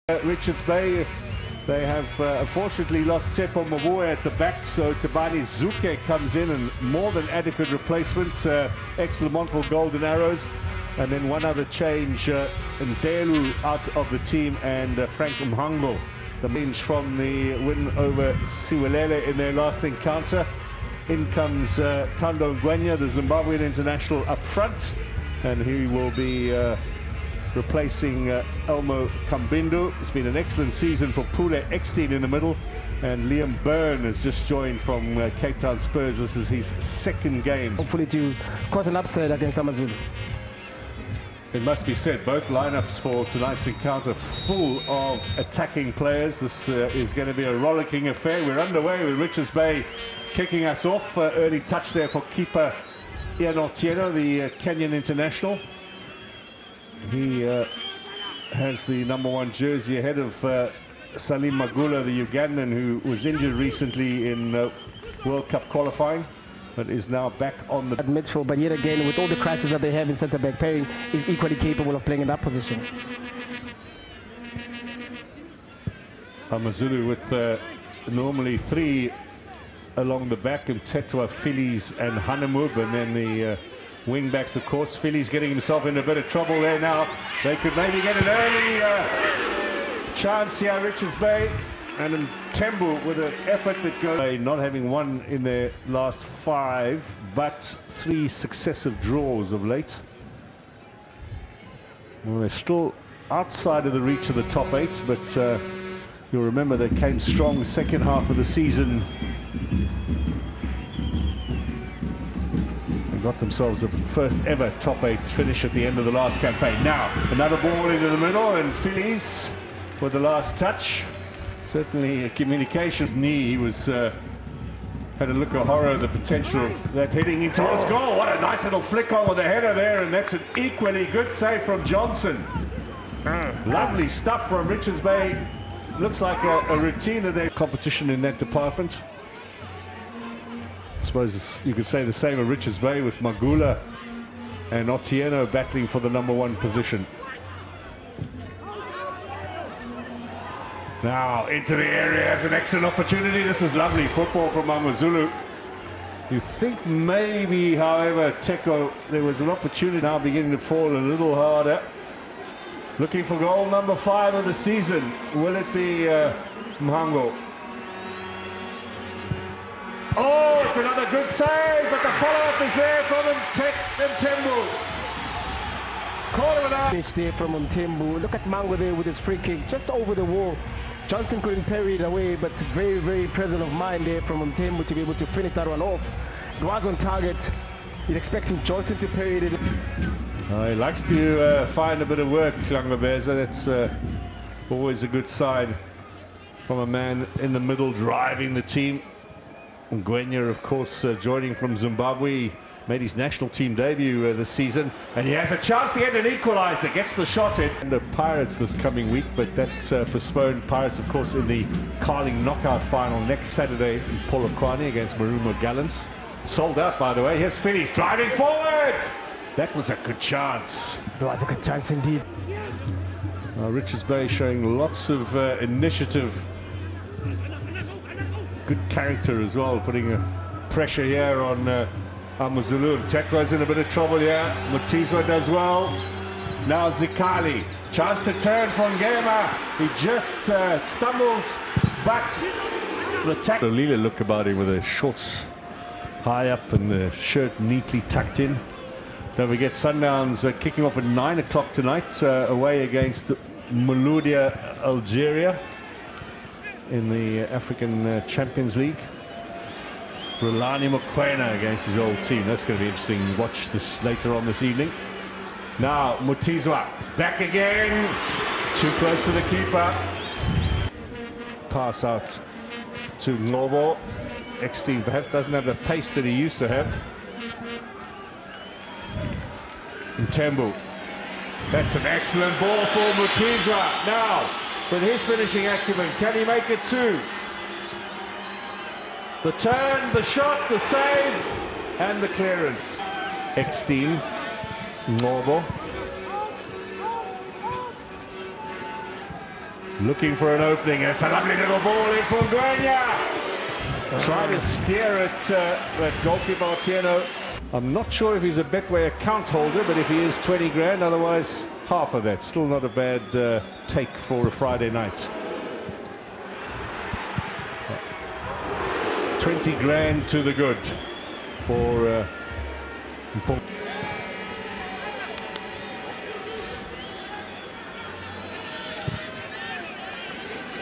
Richards Bay. They have unfortunately lost Tsepo Mavoe at the back, so Tabani Zuke comes in and more than adequate replacement. Ex-Lamont for Golden Arrows. And then one other change, Ndelu out of the team and Frank Mhango. The change from the win over Siwelele in their last encounter. In comes Thando Ngwenya, the Zimbabwean international, up front. And he will be replacing Elmo Kambindu. It's been an excellent season for Pule Eckstein in the middle, and Liam Byrne has just joined from Cape Town Spurs. This is his second game. Hopefully to cause an upset against AMAZULU. It must be said, both lineups for tonight's encounter full of attacking players. This is going to be a rollicking affair. We're underway with Richards Bay kicking us off. Early touch there for keeper Ian Otieno, the Kenyan international. He has the #1 jersey ahead of Salim Magula, the Ugandan, who was injured recently in World Cup qualifying, but is now back on the midfield. But yet again, with all the crises that they have in centre-back pairing, is equally capable of playing in that position. AMAZULU with normally 3 along the back, and Tetwa, Phillies and Hanamub, and then the wing backs, of course. Philly's getting himself in a bit of trouble there now. They could maybe get an early chance here, Richards Bay. And Tembu with an effort that goes. Not having won in their last 5, but 3 successive draws of late. Well, they're still outside of the reach of the top 8, but you'll remember they came strong second half of the season. Got themselves a first ever top 8 finish at the end of the last campaign. Now another ball into the middle, and Phillies with the last touch. Certainly communications knee. He was had a look of horror, the potential of that hitting in towards goal. What a nice little flick on with the header there, and that's an equally good save from Johnson. Lovely stuff from Richards Bay. Looks like a routine of their competition in that department. I suppose you could say the same of Richards Bay, with Magula and Otieno battling for the #1 position. Now into the area, has an excellent opportunity. This is lovely football from AMAZULU. You think maybe, however, Teko, there was an opportunity now beginning to fall a little harder. Looking for goal #5 of the season. Will it be Mhango? Oh, it's another good save, but the follow-up is there from Mtembu. Corner it out. Finish there from Mtembu. Look at Mango there with his free kick just over the wall. Johnson couldn't parry it away, but very, very present of mind there from Mtembu to be able to finish that one off. It was on target. You're expecting Johnson to parry it. He likes to find a bit of work, Klangabeza. That's always a good sign from a man in the middle driving the team. Ngwenya, of course, joining from Zimbabwe, made his national team debut this season, and he has a chance to get an equaliser, gets the shot in. And the Pirates this coming week, but that's postponed. Pirates, of course, in the Carling knockout final next Saturday in Polokwane against Marumo Gallants. Sold out, by the way. Here's Phillies driving forward. That was a good chance. It was a good chance indeed. Richards Bay showing lots of initiative. Good character as well, putting pressure here on AMAZULU. Tetwa's in a bit of trouble here. Mutizwa does well. Now Zikali, chance to turn from Ngema. He just stumbles, but the tackle. Lila look about him with his shorts high up and the shirt neatly tucked in. Don't forget, Sundowns kicking off at 9 o'clock tonight, away against Mouloudia, Algeria, in the African Champions League. Rulani Mokoena against his old team. That's going to be interesting. Watch this later on this evening. Now Mutizwa back again, too close to the keeper. Pass out to Ngobo. Eckstein perhaps doesn't have the pace that he used to have. Mtembu. That's an excellent ball for Mutizwa. Now, with his finishing acumen, can he make it 2? The turn, the shot, the save, and the clearance. Eckstein, Ngobo. Looking for an opening. It's a lovely little ball in from Gwenya. Trying to steer it, that goalkeeper Otieno. I'm not sure if he's a Betway account holder, but if he is, 20 grand, otherwise half of that. Still not a bad take for a Friday night. 20 grand to the good for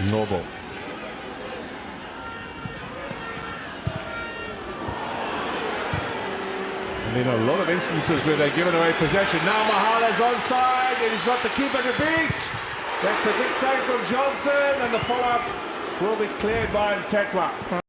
Noble. I mean, a lot of instances where they're given away possession. Now Mahala's onside, and he's got the keeper to beat. That's a good save from Johnson, and the follow-up will be cleared by Mtetwa.